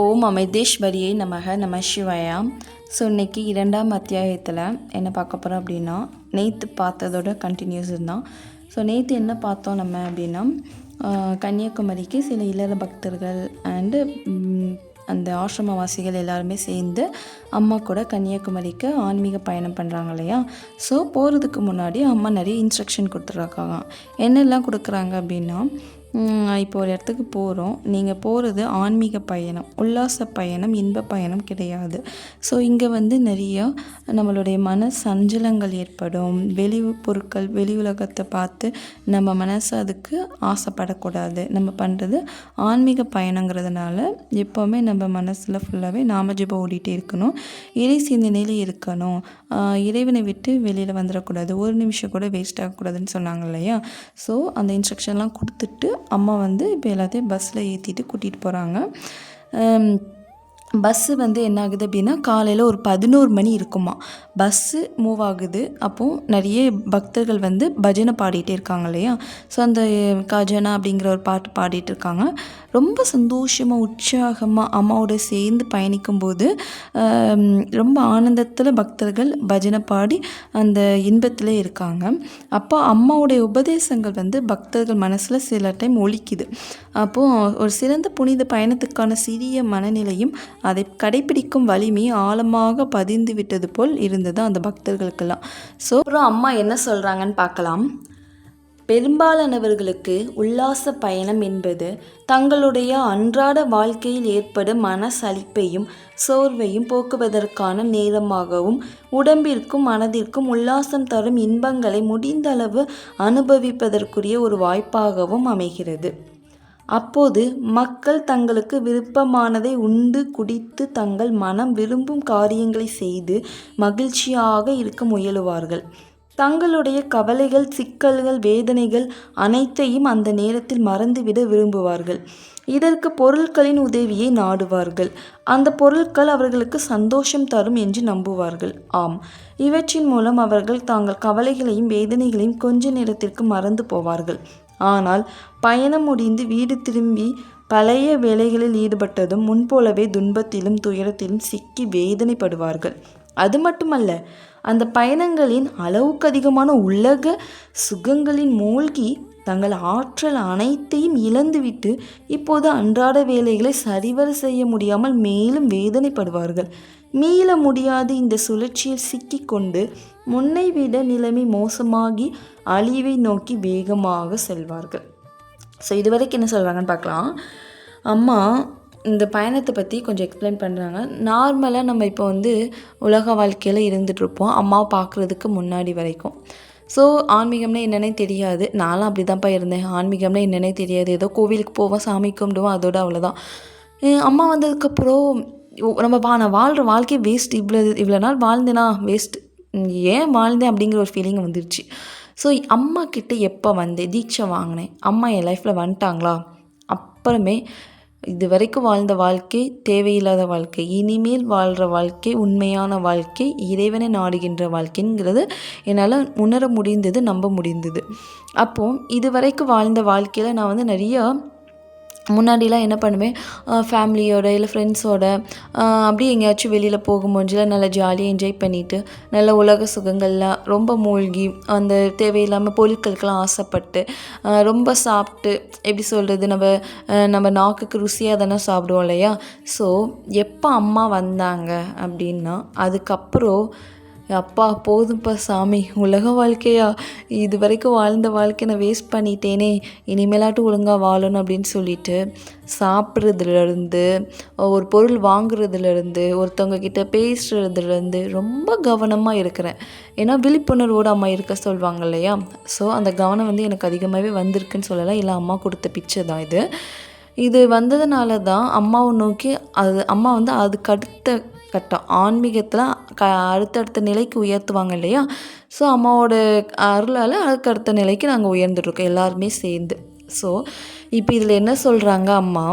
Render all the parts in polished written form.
ஓம் அமிர்தேஸ்வரியை நம சிவாயா. ஸோ இன்றைக்கி 2ஆம் அத்தியாயத்தில் என்ன பார்க்க போகிறோம் அப்படின்னா, நேற்று பார்த்ததோட கண்டினியூஸ் தான். ஸோ நேற்று என்ன பார்த்தோம் நம்ம அப்படின்னா, கன்னியாகுமரிக்கு சில இல்லற பக்தர்கள் அண்டு அந்த ஆசிரமவாசிகள் எல்லாருமே சேர்ந்து அம்மா கூட கன்னியாகுமரிக்கு ஆன்மீக பயணம் பண்ணுறாங்க இல்லையா. ஸோ போகிறதுக்கு முன்னாடி அம்மா நிறைய இன்ஸ்ட்ரக்ஷன் கொடுத்துட்ருக்காங்க. என்னெல்லாம் கொடுக்குறாங்க அப்படின்னா, இப்போ ஒரு இடத்துக்கு போகிறோம், நீங்கள் போகிறது ஆன்மீக பயணம், உல்லாச பயணம், இன்ப பயணம் கிடையாது. ஸோ இங்கே நிறைய நம்மளுடைய மன சஞ்சலங்கள் ஏற்படும். வெளி பொருட்கள், வெளி உலகத்தை பார்த்து நம்ம மனசு அதுக்கு ஆசைப்படக்கூடாது. நம்ம பண்ணுறது ஆன்மீக பயணங்கிறதுனால எப்போவுமே நம்ம மனசில் ஃபுல்லாகவே நாமஜபம் ஓடிட்டே இருக்கணும், இறை சிந்தனையில் இருக்கணும், இறைவனை விட்டு வெளியில் வந்துடக்கூடாது, ஒரு நிமிஷம் கூட வேஸ்ட் ஆகக்கூடாதுன்னு சொன்னாங்க இல்லையா. ஸோ அந்த இன்ஸ்ட்ரக்ஷன்லாம் கொடுத்துட்டு அம்மா இப்போ எல்லாத்தையும் பஸ்ஸில் ஏற்றிட்டு கூட்டிகிட்டு போகிறாங்க. பஸ்ஸு என்ன ஆகுது அப்படின்னா, காலையில் ஒரு 11 மணி இருக்குமா பஸ்ஸு மூவ் ஆகுது. அப்போது நிறைய பக்தர்கள் பஜனை பாடிட்டே இருக்காங்க இல்லையா. ஸோ அந்த கஜனா அப்படிங்கிற ஒரு பாட்டு பாடிட்டு இருக்காங்க. ரொம்ப சந்தோஷமாக உற்சாகமாக அம்மாவோட சேர்ந்து பயணிக்கும்போது ரொம்ப ஆனந்தத்தில் பக்தர்கள் பஜனை பாடி அந்த இன்பத்தில் இருக்காங்க. அப்போ அம்மாவுடைய உபதேசங்கள் பக்தர்கள் மனசில் சில டைம் ஒலிக்குது. அப்போது ஒரு சிறந்த புனித பயணத்துக்கான சிறிய மனநிலையும் அதை கடைபிடிக்கும் வலிமை ஆழமாக பதிந்து விட்டது போல் இருந்தது அந்த பக்தர்களுக்கெல்லாம். ஸோ அப்புறம் அம்மா என்ன சொல்கிறாங்கன்னு பார்க்கலாம். பெரும்பாலானவர்களுக்கு உல்லாச பயணம் என்பது தங்களுடைய அன்றாட வாழ்க்கையில் ஏற்படும் மன சலிப்பையும் சோர்வையும் போக்குவதற்கான நேரமாகவும், உடம்பிற்கும் மனதிற்கும் உல்லாசம் தரும் இன்பங்களை முடிந்தளவு அனுபவிப்பதற்குரிய ஒரு வாய்ப்பாகவும் அமைகிறது. அப்போது மக்கள் தங்களுக்கு விருப்பமானதை உண்டு குடித்து தங்கள் மனம் விரும்பும் காரியங்களை செய்து மகிழ்ச்சியாக இருக்க முயலுவார்கள். தங்களுடைய கவலைகள், சிக்கல்கள், வேதனைகள் அனைத்தையும் அந்த நேரத்தில் மறந்துவிட விரும்புவார்கள். இதற்கு பொருட்களின் உதவியை நாடுவார்கள். அந்த பொருட்கள் அவர்களுக்கு சந்தோஷம் தரும் என்று நம்புவார்கள். ஆம், இவற்றின் மூலம் அவர்கள் தங்கள் கவலைகளையும் வேதனைகளையும் கொஞ்ச நேரத்திற்கு மறந்து போவார்கள். ஆனால் பயணம் முடிந்து வீடு திரும்பி பழைய வேலைகளில் ஈடுபட்டதும் முன்போலவே துன்பத்திலும் துயரத்திலும் சிக்கி வேதனைப்படுவார்கள். அது மட்டுமல்ல, அந்த பயணங்களின் அளவுக்கு அதிகமான உலக சுகங்களின் மூழ்கி தங்கள் ஆற்றல் அனைத்தையும் இழந்துவிட்டு இப்போது அன்றாட வேலைகளை சரிவர செய்ய முடியாமல் மேலும் வேதனைப்படுவார்கள். மீள முடியாது இந்த சுழற்சியில் சிக்கிக்கொண்டு முன்னை விட நிலைமை மோசமாகி அழிவை நோக்கி வேகமாக செல்வார்கள். ஸோ இதுவரைக்கும் என்ன சொல்கிறாங்கன்னு பார்க்கலாம். அம்மா இந்த பயணத்தை பற்றி கொஞ்சம் எக்ஸ்பிளைன் பண்ணுறாங்க. நார்மலாக நம்ம இப்போ உலக வாழ்க்கையில் இருந்துகிட்ருப்போம், அம்மாவை பார்க்குறதுக்கு முன்னாடி வரைக்கும். ஸோ ஆன்மீகம்னா என்னன்னே தெரியாது. நானும் அப்படி தான்ப்பா இருந்தேன். ஆன்மீகம்னா என்னன்னே தெரியாது. ஏதோ கோவிலுக்கு போவோம், சாமி கும்பிடுவோம், அதோட அவ்வளோதான். அம்மா வந்ததுக்கப்புறம் நான் வாழ்கிற வாழ்க்கையை வேஸ்ட், இவ்வளோ நாள் வாழ்ந்தேனா வேஸ்ட், ஏன் வாழ்ந்தேன் அப்படிங்கிற ஒரு ஃபீலிங் வந்துருச்சு. ஸோ அம்மா கிட்ட எப்போ தீட்சை வாங்கினேன், அம்மா என் லைஃப்பில் வந்துட்டாங்களா, அப்புறமே இது வரைக்கும் வாழ்ந்த வாழ்க்கை தேவையில்லாத வாழ்க்கை, இனிமேல் வாழ்கிற வாழ்க்கை உண்மையான வாழ்க்கை, இறைவனை நாடுகின்ற வாழ்க்கைங்கிறது என்னால் உணர முடிந்தது, நம்ப முடிந்தது. அப்போது இது வரைக்கும் வாழ்ந்த வாழ்க்கையில் நான் நிறையா முன்னாடிலாம் என்ன பண்ணுவேன், ஃபேமிலியோட இல்லை ஃப்ரெண்ட்ஸோட அப்படியே எங்கேயாச்சும் வெளியில் போகும்போதுலாம் நல்லா ஜாலியாக என்ஜாய் பண்ணிவிட்டு நல்ல உலக சுகங்கள்லாம் ரொம்ப மூழ்கி அந்த தேவையில்லாமல் பொருட்களுக்கெல்லாம் ஆசைப்பட்டு ரொம்ப சாப்பிட்டு, எப்படி சொல்கிறது, நம்ம நாக்குக்கு ருசியாக தானே சாப்பிடுவோம் இல்லையா. ஸோ எப்போ அம்மா வந்தாங்க அப்படின்னா, அதுக்கப்புறம் அப்பா போதும்ப்பா சாமி, உலக வாழ்க்கையா, இது வரைக்கும் வாழ்ந்த வாழ்க்கை நான் வேஸ்ட் பண்ணிட்டேனே, இனிமேலாட்டும் ஒழுங்காக வாழணும் அப்படின்னு சொல்லிட்டு சாப்பிட்றதுலேருந்து, ஒரு பொருள் வாங்குறதுலேருந்து, ஒருத்தவங்க கிட்ட பேசுகிறதுலேருந்து ரொம்ப கவனமாக இருக்கிறேன். ஏன்னா விழிப்புணர்வோடு அம்மா இருக்க சொல்லுவாங்க இல்லையா. ஸோ அந்த கவனம் எனக்கு அதிகமாகவே வந்திருக்குன்னு சொல்லலாம். இல்லை அம்மா கொடுத்த பிச்சை தான் இது வந்ததுனால தான் அம்மாவை நோக்கி அம்மா அதுக்கு அடுத்த கட்டம் ஆன்மீகத்தில் அடுத்தடுத்த நிலைக்கு உயர்த்துவாங்க இல்லையா. ஸோ அம்மாவோட அருளால் அடுத்த நிலைக்கு நாங்கள் உயர்ந்துட்டுருக்கோம் எல்லாருமே சேர்ந்து. ஸோ இப்போ இதில் என்ன சொல்கிறாங்க அம்மா,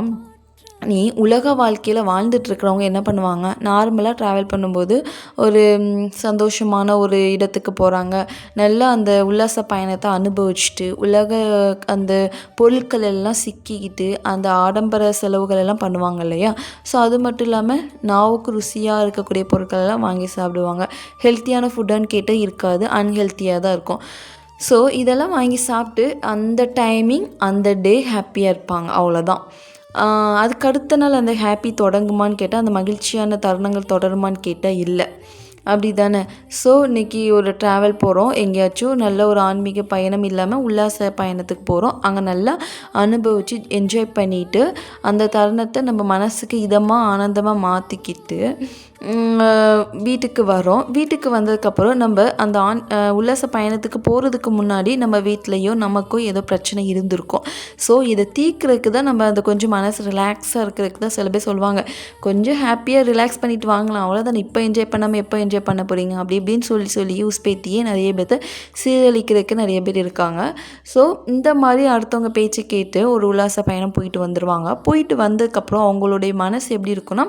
நீ உலக வாழ்க்கையில் வாழ்ந்துட்டுருக்கிறவங்க என்ன பண்ணுவாங்க, நார்மலாக ட்ராவல் பண்ணும்போது ஒரு சந்தோஷமான ஒரு இடத்துக்கு போகிறாங்க. நல்லா அந்த உல்லாச பயணத்தை அனுபவிச்சுட்டு அந்த பொருட்கள் எல்லாம் சிக்கிக்கிட்டு அந்த ஆடம்பர செலவுகள் எல்லாம் பண்ணுவாங்க இல்லையா? ஸோ அது மட்டும் இல்லாமல் நாவுக்கு ருசியாக இருக்கக்கூடிய பொருட்கள் எல்லாம் வாங்கி சாப்பிடுவாங்க. ஹெல்த்தியான ஃபுட்டான்னு கேட்டால் இருக்காது, அன்ஹெல்த்தியாக தான் இருக்கும். ஸோ இதெல்லாம் வாங்கி சாப்பிட்டு அந்த டைமிங் அந்த டே ஹாப்பியாக இருப்பாங்க, அவ்வளோதான். அதுக்கு அடுத்த நாள் அந்த ஹாப்பி தொடங்குமான்னு கேட்டால், அந்த மகிழ்ச்சியான தருணங்கள் தொடருமான்னு கேட்டால் இல்லை. அப்படி தானே? ஸோ இன்றைக்கி ஒரு ட்ராவல் போகிறோம், எங்கேயாச்சும் நல்ல ஒரு ஆன்மீக பயணம் இல்லாமல் உல்லாச பயணத்துக்கு போகிறோம். அங்கே நல்லா அனுபவித்து என்ஜாய் பண்ணிவிட்டு அந்த தருணத்தை நம்ம மனசுக்கு இதமாக ஆனந்தமாக மாற்றிக்கிட்டு வீட்டுக்கு வரோம். வீட்டுக்கு வந்ததுக்கப்புறம் நம்ம அந்த உல்லாச பயணத்துக்கு போகிறதுக்கு முன்னாடி நம்ம வீட்லேயோ நமக்கோ ஏதோ பிரச்சனை இருந்திருக்கும். ஸோ இதை தீர்க்கறதுக்கு தான் நம்ம அந்த கொஞ்சம் மனசு ரிலாக்ஸாக இருக்கிறதுக்கு தான் சில பேர் சொல்லுவாங்க, கொஞ்சம் ஹாப்பியாக ரிலாக்ஸ் பண்ணிவிட்டு வாங்கலாம், அவ்வளோதான், இப்போ என்ஜாய் பண்ணாமல் எப்போ என்ஜாய் பண்ண போகிறீங்க அப்படி இப்படின்னு சொல்லி யூஸ் பேத்தியே நிறைய பேர்த்த சீரழிக்கிறதுக்கு நிறைய பேர் இருக்காங்க. ஸோ இந்த மாதிரி அடுத்தவங்க பேச்சு கேட்டு ஒரு உல்லாச பயணம் போயிட்டு வந்துடுவாங்க. போயிட்டு வந்ததுக்கப்புறம் அவங்களுடைய மனசு எப்படி இருக்குன்னா,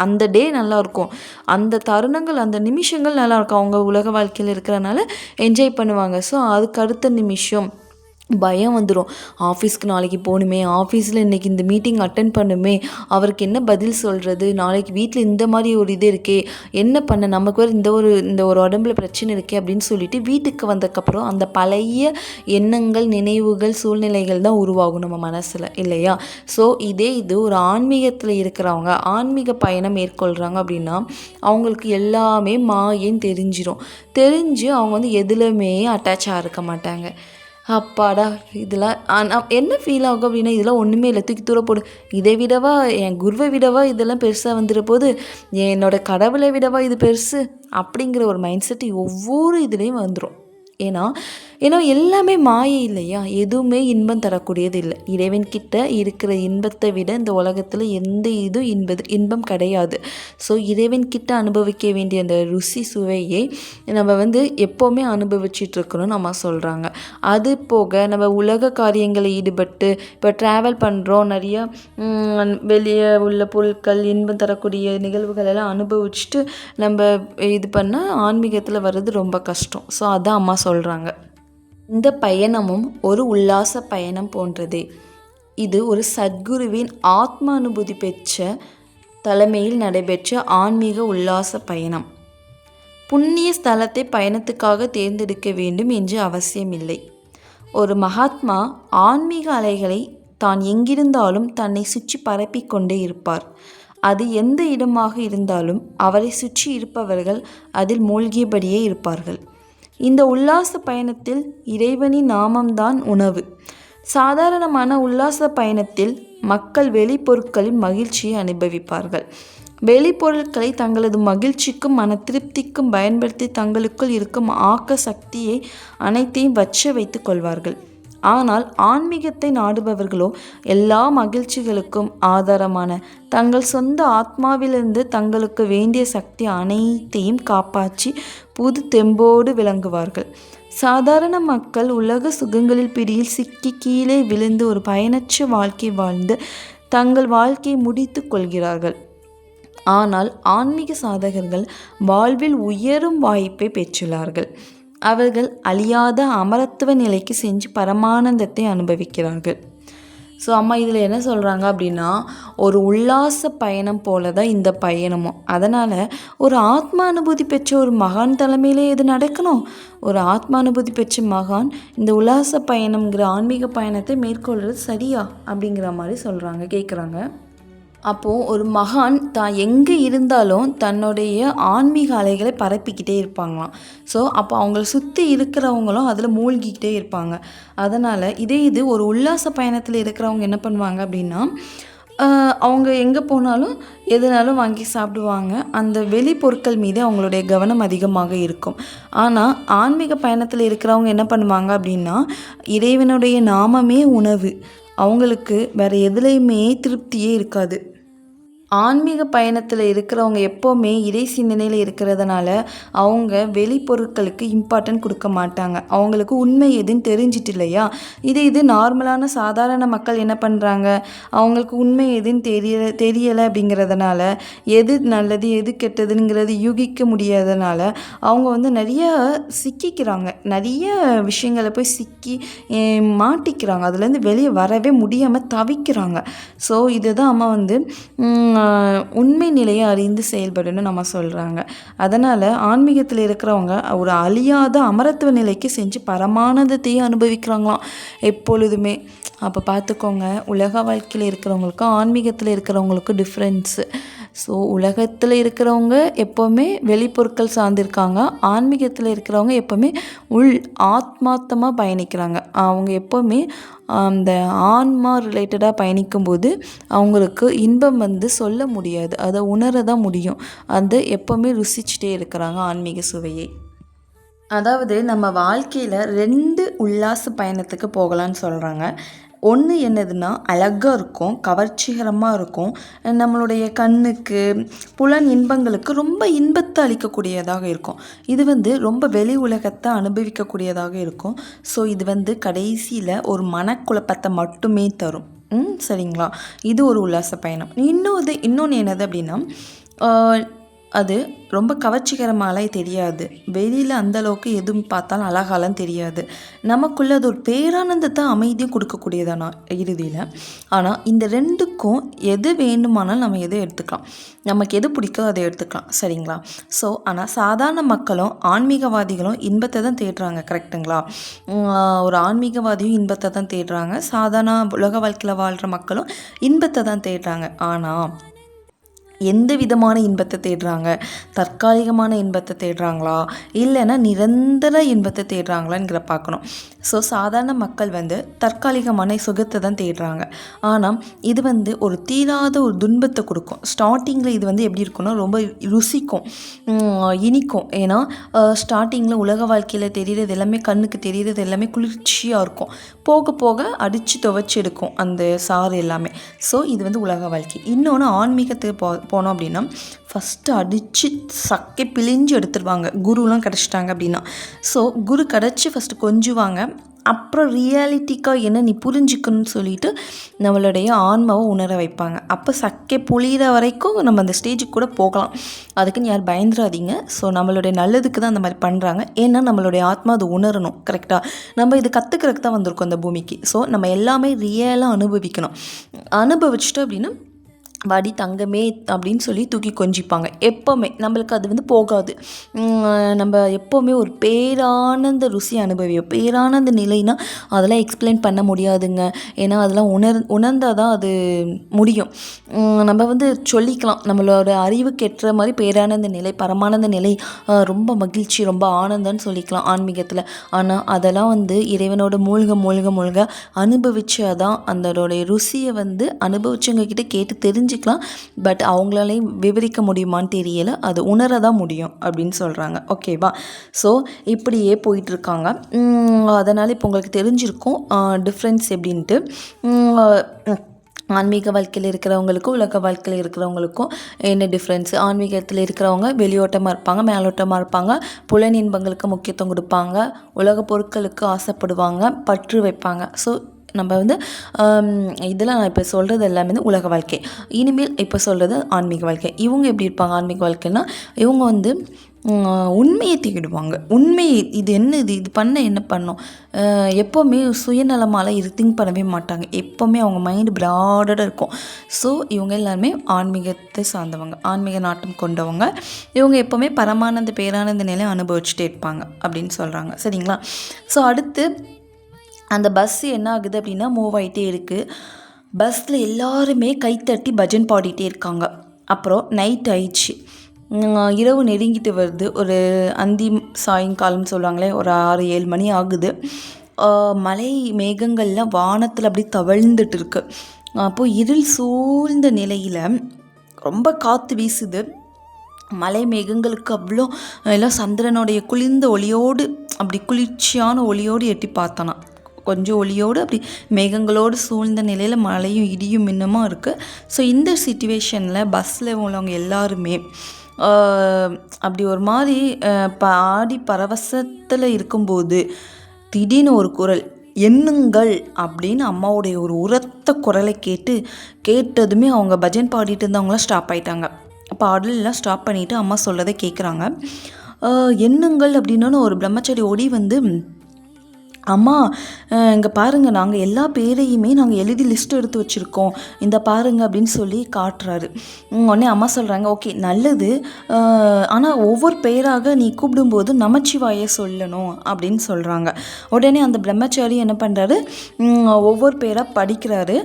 அந்த டே நல்லாயிருக்கும், அந்த தருணங்கள் அந்த நிமிஷங்கள் நல்லாயிருக்கும், அவங்க உலக வாழ்க்கையில் இருக்கிறனால என்ஜாய் பண்ணுவாங்க. ஸோ அதுக்கு அடுத்த நிமிஷம் பயம் வந்துடும். ஆஃபீஸ்க்கு நாளைக்கு போகணுமே, ஆஃபீஸில் இன்றைக்கி இந்த மீட்டிங் அட்டென்ட் பண்ணுமே, அவருக்கு என்ன பதில் சொல்கிறது, நாளைக்கு வீட்டில் இந்த மாதிரி ஒரு இது இருக்கே, என்ன பண்ண, நமக்கு வேறு இந்த ஒரு உடம்புல பிரச்சனை இருக்கே அப்படின்னு சொல்லிட்டு வீட்டுக்கு வந்ததுக்கப்புறம் அந்த பழைய எண்ணங்கள், நினைவுகள், சூழ்நிலைகள் தான் உருவாகும் நம்ம மனசில், இல்லையா? ஸோ இது ஒரு ஆன்மீகத்தில் இருக்கிறவங்க ஆன்மீக பயணம் மேற்கொள்கிறாங்க அப்படின்னா அவங்களுக்கு எல்லாமே மாயேன்னு தெரிஞ்சு அவங்க வந்து எதுலையுமே அட்டாச் ஆகிருக்க மாட்டாங்க. அப்பாடா, இதெல்லாம் என்ன ஃபீல் ஆகும் அப்படின்னா, இதெல்லாம் ஒன்றுமே இல்லை, தூக்கி தூர போடு, இதை விடவா, என் குருவை விடவா இதெல்லாம் பெருசாக வந்துட போது, என்னோடய கடவுளை விடவா இது பெருசு அப்படிங்கிற ஒரு மைண்ட் செட் ஒவ்வொரு இதுலேயும் வந்துடும். ஏன்னா எல்லாமே மாயை இல்லையா? எதுவுமே இன்பம் தரக்கூடியது இல்லை. இறைவன்கிட்ட இருக்கிற இன்பத்தை விட இந்த உலகத்தில் எந்த இன்பம் கிடையாது. ஸோ இறைவன்கிட்ட அனுபவிக்க வேண்டிய அந்த ருசி சுவையை நம்ம வந்து எப்போவுமே அனுபவிச்சிட்ருக்கணும் நம்ம சொல்கிறாங்க. அது போக நம்ம உலக காரியங்களில் ஈடுபட்டு இப்போ ட்ராவல் பண்ணுறோம், நிறையா வெளியே உள்ள பொருட்கள், இன்பம் தரக்கூடிய நிகழ்வுகள் எல்லாம் அனுபவிச்சுட்டு நம்ம இது பண்ணால் ஆன்மீகத்தில் வர்றது ரொம்ப கஷ்டம். ஸோ அதான் அம்மா சொல்கிறாங்க. இந்த பயணமும் ஒரு உல்லாச பயணம் போன்றதே. இது ஒரு சத்குருவின் ஆத்ம அனுபூதி பெற்ற தலைமையில் நடைபெற்ற ஆன்மீக உல்லாச பயணம். புண்ணிய ஸ்தலத்தை பயணத்துக்காக தேர்ந்தெடுக்க வேண்டும் என்று அவசியமில்லை. ஒரு மகாத்மா ஆன்மீக அலைகளை தான் எங்கிருந்தாலும் தன்னை சுற்றி பரப்பிக்கொண்டே இருப்பார். அது எந்த இடமாக இருந்தாலும் அவரை சுற்றி இருப்பவர்கள் அதில் மூழ்கியபடியே இருப்பார்கள். இந்த உல்லாச பயணத்தில் இறைவனின் நாமம்தான் உணவு. சாதாரணமான உல்லாச பயணத்தில் மக்கள் வெளிப்பொருட்களின் மகிழ்ச்சியை அனுபவிப்பார்கள். வெளிப்பொருட்களை தங்களது மகிழ்ச்சிக்கும் மன திருப்திக்கும் பயன்படுத்தி தங்களுக்குள் இருக்கும் ஆக்க சக்தியை அனைத்தையும் வற்ற வைத்து கொள்வார்கள். ஆனால் ஆன்மீகத்தை நாடுபவர்களோ எல்லா மகிழ்ச்சிகளுக்கும் ஆதாரமான தங்கள் சொந்த ஆத்மாவிலிருந்து தங்களுக்கு வேண்டிய சக்தி அனைத்தையும் காப்பாற்றி புது தெம்போடு விளங்குவார்கள். சாதாரண மக்கள் உலக சுகங்களில் பிடியில் சிக்கி கீழே விழுந்து ஒரு பயனற்ற வாழ்க்கை வாழ்ந்து தங்கள் வாழ்க்கையை முடித்து கொள்கிறார்கள். ஆனால் ஆன்மீக சாதகர்கள் வாழ்வில் உயரும் வாய்ப்பை பெற்றுள்ளார்கள். அவர்கள் அழியாத அமரத்துவ நிலைக்கு சென்று பரமானந்தத்தை அனுபவிக்கிறார்கள். ஸோ அம்மா இதில் என்ன சொல்கிறாங்க அப்படின்னா, ஒரு உல்லாச பயணம் போல தான் இந்த பயணமும். அதனால் ஒரு ஆத்ம அனுபூதி பெற்ற ஒரு மகான் தலைமையிலே இது நடக்கணும். ஒரு ஆத்ம அனுபூதி பெற்ற மகான் இந்த உல்லாச பயணம்ங்கிற ஆன்மீக பயணத்தை மேற்கொள்கிறது சரியா அப்படிங்கிற மாதிரி கேட்குறாங்க. அப்போது ஒரு மகான் தான் எங்கே இருந்தாலும் தன்னுடைய ஆன்மீக அலைகளை பரப்பிக்கிட்டே இருப்பாங்களாம். ஸோ அப்போ அவங்கள சுற்றி இருக்கிறவங்களும் அதில் மூழ்கிக்கிட்டே இருப்பாங்க. அதனால் இது ஒரு உல்லாச பயணத்தில் இருக்கிறவங்க என்ன பண்ணுவாங்க அப்படின்னா, அவங்க எங்கே போனாலும் எதுனாலும் வாங்கி சாப்பிடுவாங்க. அந்த வெளி பொருட்கள் மீது அவங்களுடைய கவனம் அதிகமாக இருக்கும். ஆனால் ஆன்மீக பயணத்தில் இருக்கிறவங்க என்ன பண்ணுவாங்க அப்படின்னா, இறைவனுடைய நாமமே உணவு. அவங்களுக்கு வேறு எதுலேயுமே திருப்தியே இருக்காது. ஆன்மீக பயணத்தில் இருக்கிறவங்க எப்போவுமே இறை சிந்தனையில் இருக்கிறதுனால அவங்க வெளிப்பொருட்களுக்கு இம்பார்ட்டன்ட் கொடுக்க மாட்டாங்க. அவங்களுக்கு உண்மை எதுன்னு தெரிஞ்சிட்டு இல்லையா? இது நார்மலான சாதாரண மக்கள் என்ன பண்ணுறாங்க, அவங்களுக்கு உண்மை எதுன்னு தெரியலை அப்படிங்கிறதுனால எது நல்லது எது கெட்டதுங்கிறது யூகிக்க முடியாதனால அவங்க வந்து நிறைய சிக்கிக்கிறாங்க. நிறைய விஷயங்களை போய் சிக்கி மாட்டிக்கிறாங்க. அதுலேருந்து வெளியே வரவே முடியாமல் தவிக்கிறாங்க. ஸோ இதுதான் அம்மா வந்து உண்மை நிலையை அறிந்து செயல்படணும்னு நம்ம சொல்கிறாங்க. அதனால் ஆன்மீகத்தில் இருக்கிறவங்க ஒரு அழியாத அமரத்துவ நிலைக்கு செஞ்சு பரமானதத்தையும் அனுபவிக்கிறாங்களாம் எப்பொழுதுமே. அப்போ பார்த்துக்கோங்க, உலக வாழ்க்கையில் இருக்கிறவங்களுக்கும் ஆன்மீகத்தில் இருக்கிறவங்களுக்கும் டிஃப்ரென்ஸு. ஸோ உலகத்தில் இருக்கிறவங்க எப்போவுமே வெளிப்பொருட்கள் சார்ந்திருக்காங்க. ஆன்மீகத்தில் இருக்கிறவங்க எப்போவுமே ஆத்மார்த்தமாக பயணிக்கிறாங்க. அவங்க எப்போவுமே அந்த ஆன்மா ரிலேட்டடாக பயணிக்கும்போது அவங்களுக்கு இன்பம் வந்து சொல்ல முடியாது, அதை உணர தான் முடியும். அதை எப்போவுமே ருசிச்சுட்டே இருக்கிறாங்க ஆன்மீக சுவையை. அதாவது நம்ம வாழ்க்கையில் 2 உல்லாச பயணத்துக்கு போகலான்னு சொல்கிறாங்க. ஒன்று என்னதுன்னா, அழகாக இருக்கும், கவர்ச்சிகரமாக இருக்கும், நம்மளுடைய கண்ணுக்கு புலன் இன்பங்களுக்கு ரொம்ப இன்பத்தை அளிக்கக்கூடியதாக இருக்கும். இது வந்து ரொம்ப வெளி உலகத்தை அனுபவிக்கக்கூடியதாக இருக்கும். ஸோ இது வந்து கடைசியில் ஒரு மனக்குழப்பத்தை மட்டுமே தரும். சரிங்களா? இது ஒரு உல்லாச பயணம். இன்னொன்று என்னது அப்படின்னா, அது ரொம்ப கவர்ச்சிகரமாலாம் தெரியாது. வெளியில் அந்தளவுக்கு எதுவும் பார்த்தாலும் அழகாலாம் தெரியாது. நமக்குள்ளே அது ஒரு பேரானந்தத்தை அமைதியும் கொடுக்கக்கூடியதானா இறுதியில். ஆனால் இந்த 2க்கும் எது வேண்டுமானாலும் நம்ம எதை எடுத்துக்கலாம். நமக்கு எது பிடிக்கோ அதை எடுத்துக்கலாம். சரிங்களா? ஸோ ஆனால் சாதாரண மக்களும் ஆன்மீகவாதிகளும் இன்பத்தை தான் தேடுறாங்க. கரெக்டுங்களா? ஒரு ஆன்மீகவாதியும் இன்பத்தை தான் தேடுறாங்க. சாதாரண உலக வாழ்க்கையில் வாழ்கிற மக்களும் இன்பத்தை தான் தேடுறாங்க. ஆனால் எந்த விதமான இன்பத்தை தேடுறாங்க? தற்காலிகமான இன்பத்தை தேடுறாங்களா, இல்லைன்னா நிரந்தர இன்பத்தை தேடுறாங்களாங்கிற பார்க்கணும். ஸோ சாதாரண மக்கள் வந்து தற்காலிகமான சுகத்தை தான் தேடுறாங்க. ஆனால் இது வந்து ஒரு தீராத ஒரு துன்பத்தை கொடுக்கும். ஸ்டார்டிங்கில் இது வந்து எப்படி இருக்குன்னா, ரொம்ப ருசிக்கும், இனிக்கும். ஏன்னா ஸ்டார்டிங்கில் உலக வாழ்க்கையில் தெரிகிறது எல்லாமே, கண்ணுக்கு தெரிகிறது எல்லாமே குளிர்ச்சியாக இருக்கும். போக போக அடித்து துவைச்சி எடுக்கும் அந்த சாறு எல்லாமே. ஸோ இது வந்து உலக வாழ்க்கை. இன்னொன்று ஆன்மீகத்துக்கு போனோம் அப்படின்னா, ஃபஸ்ட்டு அடித்து சக்கை பிழிஞ்சு எடுத்துருவாங்க குருலாம் கிடச்சிட்டாங்க அப்படின்னா. ஸோ குரு கிடச்சி ஃபஸ்ட்டு கொஞ்சுவாங்க. அப்புறம் ரியாலிட்டிக்காக என்ன நீ புரிஞ்சுக்கணும்னு சொல்லிட்டு நம்மளுடைய ஆன்மாவை உணர வைப்பாங்க. அப்போ சக்கை புளிகிற வரைக்கும் நம்ம அந்த ஸ்டேஜுக்கு கூட போகலாம். அதுக்குன்னு யார் பயந்துடாதீங்க. ஸோ நம்மளுடைய நல்லதுக்கு தான் அந்த மாதிரி பண்ணுறாங்க. ஏன்னா நம்மளுடைய ஆத்மா அது உணரணும். கரெக்டாக? நம்ம இது கற்றுக்கிறதுக்கு தான் வந்திருக்கோம் அந்த பூமிக்கு. ஸோ நம்ம எல்லாமே ரியலாக அனுபவிக்கணும். அனுபவிச்சிட்டோம் அப்படின்னா வாடி தங்கமே அப்படின்னு சொல்லி தூக்கி கொஞ்சிப்பாங்க. எப்போவுமே நம்மளுக்கு அது வந்து போகாது. நம்ம எப்போவுமே ஒரு பேரானந்த ருசி அனுபவிப்போம். பேரானந்த நிலைனா அதெல்லாம் எக்ஸ்பிளைன் பண்ண முடியாதுங்க. ஏன்னா அதெல்லாம் உணர்ந்தால் தான் அது முடியும். நம்ம வந்து சொல்லிக்கலாம், நம்மளோட அறிவுக்கு ஏற்ற மாதிரி பேரானந்த நிலை, பரமானந்த நிலை, ரொம்ப மகிழ்ச்சி, ரொம்ப ஆனந்தம்னு சொல்லிக்கலாம் ஆன்மீகத்தில். ஆனால் அதெல்லாம் வந்து இறைவனோட மூழ்க அனுபவிச்சாதான் அதோடைய ருசியை வந்து அனுபவிச்சவங்க கிட்ட கேட்டு தெரிஞ்சுக்கலாம். பட் அவங்களாலையும் விவரிக்க முடியுமான்னு தெரியலை. அது உணரதான் முடியும் அப்படின்னு சொல்கிறாங்க. ஓகேவா? ஸோ இப்படியே போயிட்டுருக்காங்க. அதனால் இப்போ உங்களுக்கு தெரிஞ்சிருக்கும் டிஃப்ரென்ஸ் எப்படின்ட்டு. ஆன்மீக வாழ்க்கையில் இருக்கிறவங்களுக்கும் உலக வாழ்க்கையில் இருக்கிறவங்களுக்கும் என்ன டிஃப்ரென்ஸு? ஆன்மீகத்தில் இருக்கிறவங்க வெளியோட்டமாக இருப்பாங்க, மேலோட்டமாக இருப்பாங்க, புலன் இன்பங்களுக்கு முக்கியத்துவம் கொடுப்பாங்க, உலக பொருட்களுக்கு ஆசைப்படுவாங்க, பற்று வைப்பாங்க. ஸோ நம்ம வந்து இதெல்லாம் நான் இப்போ சொல்கிறது எல்லாமே வந்து உலக வாழ்க்கை. இனிமேல் இப்போ சொல்கிறது ஆன்மீக வாழ்க்கை. இவங்க எப்படி இருப்பாங்க ஆன்மீக வாழ்க்கைன்னா, இவங்க வந்து உண்மையை தேடுவாங்க. இது என்ன, இது பண்ண என்ன பண்ணும், எப்போவுமே சுயநலமால திங்க் பண்ணவே மாட்டாங்க. எப்போவுமே அவங்க மைண்டு ப்ராடடாக இருக்கும். ஸோ இவங்க எல்லாருமே ஆன்மீகத்தை சார்ந்தவங்க, ஆன்மீக நாட்டம் கொண்டவங்க. இவங்க எப்போவுமே பரமானந்த பேரானந்த நிலையை அனுபவிச்சுட்டே இருப்பாங்க அப்படின்னு சொல்கிறாங்க. சரிங்களா? ஸோ அடுத்து அந்த பஸ்ஸு என்ன ஆகுது அப்படின்னா மூவ் ஆகிட்டே இருக்குது. பஸ்ஸில் எல்லாருமே கைத்தட்டி பஜன் பாடிட்டே இருக்காங்க. அப்புறம் நைட் ஆயிடுச்சு, இரவு நெருங்கிட்டு வருது. ஒரு சாயங்காலம்னு சொல்லுவாங்களே, ஒரு 6-7 மணி ஆகுது. மலை மேகங்கள்லாம் வானத்தில் அப்படி தவழ்ந்துட்டு இருக்கு. அப்போது இருள் சூழ்ந்த நிலையில் ரொம்ப காற்று வீசுது. மலை மேகங்களுக்கு அவ்வளோ எல்லாம் சந்திரனுடைய குளிர்ந்த ஒளியோடு, அப்படி குளிர்ச்சியான ஒளியோடு எட்டி பார்த்தானா. கொஞ்சம் ஒளியோடு அப்படி மேகங்களோடு சூழ்ந்த நிலையில் மழையும் இடியும் மின்னமும் இருக்குது. ஸோ இந்த சிச்சுவேஷனில் பஸ்ஸில் உள்ளவங்க எல்லாருமே அப்படி ஒரு மாதிரி ஆடி பரவசத்தில் இருக்கும்போது திடீர்னு ஒரு குரல், எண்ணுங்கள் அப்படின்னு அம்மாவுடைய ஒரு உரத்த குரலை கேட்டதுமே அவங்க பஜன் பாடிட்டு இருந்தவங்களாம் ஸ்டாப் ஆகிட்டாங்க. பாடலாம் ஸ்டாப் பண்ணிவிட்டு அம்மா சொல்கிறத கேட்குறாங்க. எண்ணுங்கள் அப்படின்னோன்னு ஒரு பிரம்மச்சாரி ஓடி வந்து, அம்மா இங்கே பாருங்கள், நாங்கள் எல்லா பேரையுமே நாங்கள் எழுதி லிஸ்ட் எடுத்து வச்சுருக்கோம், இந்த பாருங்கள் அப்படின்னு சொல்லி காட்டுறாரு. உடனே அம்மா சொல்கிறாங்க, ஓகே நல்லது, ஆனால் ஒவ்வொரு பேராக நீ கூப்பிடும்போது நமச்சிவாய சொல்லணும் அப்படின்னு சொல்கிறாங்க. உடனே அந்த பிரம்மச்சாரி என்ன பண்ணுறாரு, ஒவ்வொரு பேராக படிக்கிறாரு.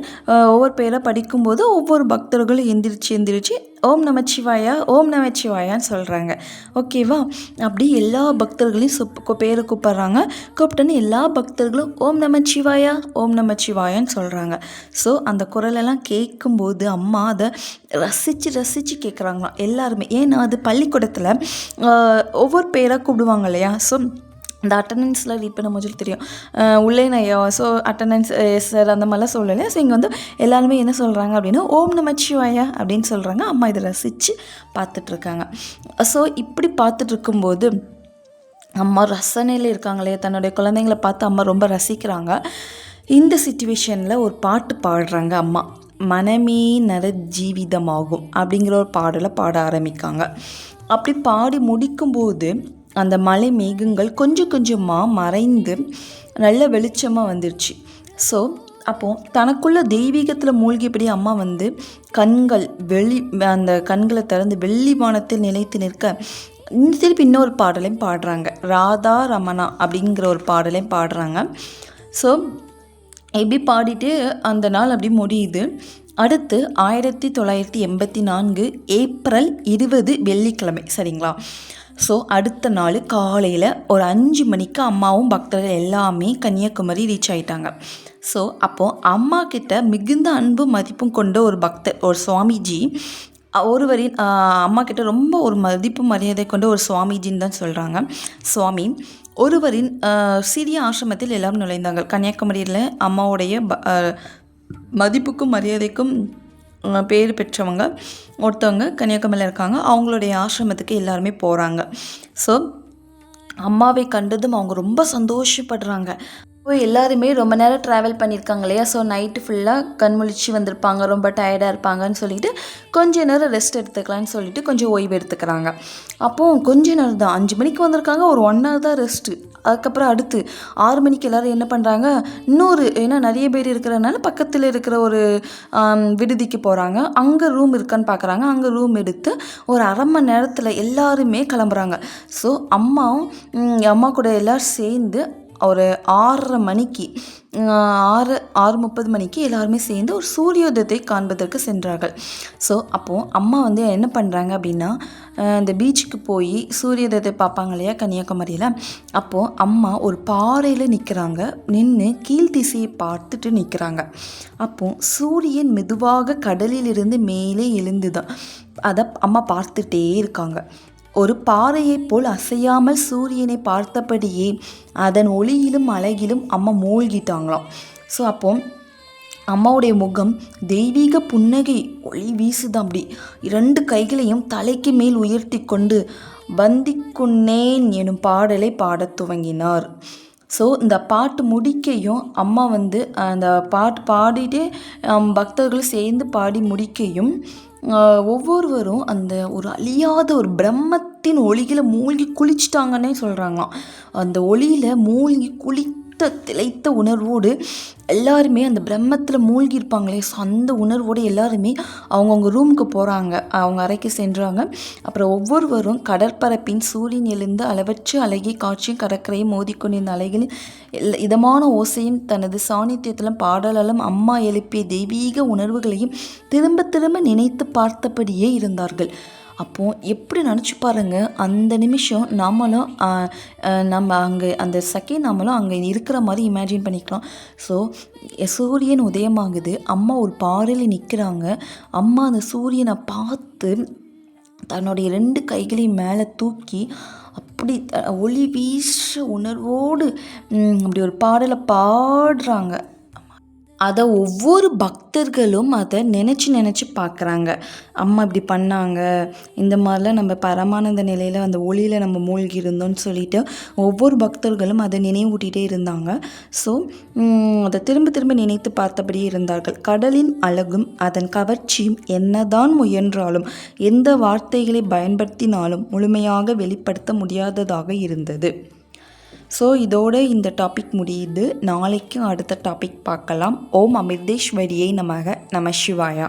ஒவ்வொரு பேராக படிக்கும்போது ஒவ்வொரு பக்தர்களும் எந்திரிச்சு ஓம் நமச்சிவாயா ஓம் நமச்சிவாயான்னு சொல்கிறாங்க. ஓகேவா? அப்படி எல்லா பக்தர்களையும் பேரை கூப்பிட்றாங்க. கூப்பிட்டோன்னு எல்லா பக்தர்களும் ஓம் நமச்சிவாயா ஓம் நமச்சிவாயான்னு சொல்கிறாங்க. ஸோ அந்த குரலெல்லாம் கேட்கும்போது அம்மா அதை ரசித்து கேட்குறாங்களாம் எல்லாருமே. ஏன்னா அது பள்ளிக்கூடத்தில் ஒவ்வொரு பேராக கூப்பிடுவாங்க இல்லையா? ஸோ இந்த அட்டண்டன்ஸில் ரீட் பண்ண முதல் தெரியும், உள்ளே நையா, ஸோ அட்டண்டன்ஸ் எஸ் சார் அந்த மாதிரிலாம் சொல்லலை. ஸோ இங்கே வந்து எல்லாருமே என்ன சொல்கிறாங்க அப்படின்னா ஓம் நமச்சிவாயா அப்படின்னு சொல்கிறாங்க. அம்மா இதை ரசித்து பார்த்துட்ருக்காங்க. ஸோ இப்படி பார்த்துட்ருக்கும்போது அம்மா ரசனையில் இருக்காங்களே, தன்னுடைய குழந்தைங்களை பார்த்து அம்மா ரொம்ப ரசிக்கிறாங்க. இந்த சிச்சுவேஷனில் ஒரு பாட்டு பாடுறாங்க அம்மா. மனமே நர ஜீவிதமாகும் அப்படிங்கிற ஒரு பாடலை பாட ஆரம்பிக்காங்க. அப்படி பாடி முடிக்கும்போது அந்த மலை மேகங்கள் கொஞ்சம் கொஞ்சமாக மறைந்து நல்ல வெளிச்சமாக வந்துருச்சு. ஸோ அப்போது தனக்குள்ள தெய்வீகத்தில் மூழ்கியபடி அம்மா வந்து கண்கள் அந்த கண்களை திறந்து வெள்ளி வானத்தில் நிலைத்து நிற்க திருப்பி இன்னொரு பாடலையும் பாடுறாங்க. ராதா ரமணா அப்படிங்கிற ஒரு பாடலையும் பாடுறாங்க. ஸோ எப்படி பாடிட்டு அந்த நாள் அப்படி முடியுது. அடுத்து 1984 ஏப்ரல் 20 வெள்ளிக்கிழமை, சரிங்களா? ஸோ அடுத்த நாள் காலையில் ஒரு 5 மணிக்கு அம்மாவும் பக்தர்கள் எல்லாமே கன்னியாகுமரி ரீச் ஆகிட்டாங்க. ஸோ அப்போது அம்மா கிட்ட மிகுந்த அன்பும் மதிப்பும் கொண்ட ஒரு பக்தர், ஒரு சுவாமிஜி, ஒருவரின் அம்மா கிட்ட ரொம்ப ஒரு மதிப்பு மரியாதை கொண்ட ஒரு சுவாமிஜின்னு தான் சொல்கிறாங்க. சுவாமி ஒருவரின் சிறிய ஆசிரமத்தில் எல்லாரும் நுழைந்தாங்க. கன்னியாகுமரியில் அம்மாவுடைய மதிப்புக்கும் மரியாதைக்கும் பேர் பெற்றவங்க ஒருத்தவங்க கன்னியாகுமரியில் இருக்காங்க. அவங்களுடைய ஆசிரமத்துக்கு எல்லாருமே போகிறாங்க. ஸோ அம்மாவை கண்டதும் அவங்க ரொம்ப சந்தோஷப்படுறாங்க. இப்போ எல்லாருமே ரொம்ப நேரம் ட்ராவல் பண்ணியிருக்காங்க இல்லையா? ஸோ நைட்டு ஃபுல்லாக கண்முழிச்சு வந்திருப்பாங்க, ரொம்ப டயர்டாக இருப்பாங்கன்னு சொல்லிட்டு கொஞ்ச நேரம் ரெஸ்ட் எடுத்துக்கலான்னு சொல்லிட்டு கொஞ்சம் ஓய்வு எடுத்துக்கிறாங்க. அப்போது கொஞ்ச நேரம் தான், 5 மணிக்கு வந்திருக்காங்க, ஒரு 1 hour தான் ரெஸ்ட்டு. அதுக்கப்புறம் அடுத்து 6 மணிக்கு எல்லோரும் என்ன பண்ணுறாங்க, ஏன்னா நிறைய பேர் இருக்கிறதுனால பக்கத்தில் இருக்கிற ஒரு விடுதிக்கு போகிறாங்க. அங்கே ரூம் இருக்கான்னு பார்க்குறாங்க. அங்கே ரூம் எடுத்து ஒரு 1/2 மணி நேரத்தில் எல்லாருமே கிளம்புறாங்க. ஸோ அம்மா கூட எல்லோரும் சேர்ந்து ஒரு 6:30 மணிக்கு 6:30 மணிக்கு எல்லாருமே சேர்ந்து ஒரு சூரியோதயத்தை காண்பதற்கு சென்றார்கள். ஸோ அப்போது அம்மா வந்து என்ன பண்ணுறாங்க அப்படின்னா, இந்த பீச்சுக்கு போய் சூரியோதயத்தை பார்ப்பாங்க இல்லையா கன்னியாகுமரியில். அப்போது அம்மா ஒரு பாறையில் நிற்கிறாங்க. நின்று கீழ்த்திசையை பார்த்துட்டு நிற்கிறாங்க. அப்போது சூரியன் மெதுவாக கடலிலிருந்து மேலே எழுந்துதான் அதை அம்மா பார்த்துட்டே இருக்காங்க. ஒரு பாறையைப் போல் அசையாமல் சூரியனை பார்த்தபடியே அதன் ஒளியிலும் அழகிலும் அம்மா மூழ்கிட்டாங்களாம். ஸோ அப்போ அம்மாவுடைய முகம் தெய்வீக புன்னகை ஒளி வீசுதான். அப்படி 2 கைகளையும் தலைக்கு மேல் உயர்த்தி கொண்டு வந்திக்குன்னேன் எனும் பாடலை பாடத் துவங்கினார். ஸோ இந்த பாட்டு முடிக்கையும் அம்மா வந்து அந்த பாட்டு பாடிட்டே பக்தர்களும் சேர்ந்து பாடி முடிக்கையும் ஒவ்வொருவரும் அந்த ஒரு அழியாத ஒரு பிரம்மத்தின் ஒளியில் மூழ்கி குளிச்சிட்டாங்கன்னே சொல்கிறாங்களாம். அந்த ஒளியில் மூழ்கி திளைத்த உணர்வோடு எல்லாருமே அந்த பிரம்மத்தில் மூழ்கி இருப்பாங்களே, ஸோ அந்த உணர்வோடு எல்லாருமே அவங்கவுங்க ரூமுக்கு போகிறாங்க, அவங்க அறைக்கு சென்றாங்க. அப்புறம் ஒவ்வொருவரும் கடற்பரப்பின் சூரியன் எழுந்த அளவற்ற அழகிய காட்சியும் கடற்கரையும் மோதிக்கொண்டிருந்த அலைகளின் இதமான ஓசையும் தனது சாநித்தியத்திலும் பாடலாலும் அம்மா எழுப்பிய தெய்வீக உணர்வுகளையும் திரும்ப திரும்ப நினைத்து பார்த்தபடியே இருந்தார்கள். அப்போது எப்படி நினச்சி பாருங்கள், அந்த நிமிஷம் நம்ம அங்கே அந்த செகண்ட் நம்மளும் அங்கே இருக்கிற மாதிரி இமேஜின் பண்ணிக்கலாம். ஸோ சூரியன் உதயமாகுது, அம்மா ஒரு பாறையில் நிற்கிறாங்க. அம்மா அந்த சூரியனை பார்த்து தன்னுடைய 2 கைகளையும் மேலே தூக்கி அப்படி ஒளி வீச உணர்வோடு அப்படி ஒரு பாடலை பாடுறாங்க. அதை ஒவ்வொரு பக்தர்களும் அதை நினச்சி பார்க்குறாங்க. அம்மா இப்படி பண்ணாங்க, இந்த மாதிரிலாம் நம்ம பரமானந்த நிலையில் அந்த ஒளியில் நம்ம மூழ்கி இருந்தோம்னு சொல்லிட்டு ஒவ்வொரு பக்தர்களும் அதை நினைவூட்டிகிட்டே இருந்தாங்க. ஸோ அதை திரும்ப திரும்ப நினைத்து பார்த்தபடியே இருந்தார்கள். கடலின் அழகும் அதன் கவர்ச்சியும் என்னதான் முயன்றாலும் எந்த வார்த்தைகளை பயன்படுத்தினாலும் முழுமையாக வெளிப்படுத்த முடியாததாக இருந்தது. ஸோ இதோட இந்த டாபிக் முடியுது. நாளைக்கு அடுத்த டாபிக் பார்க்கலாம். ஓம் அமிர்தேஸ்வரியை நமக. நம சிவாயா.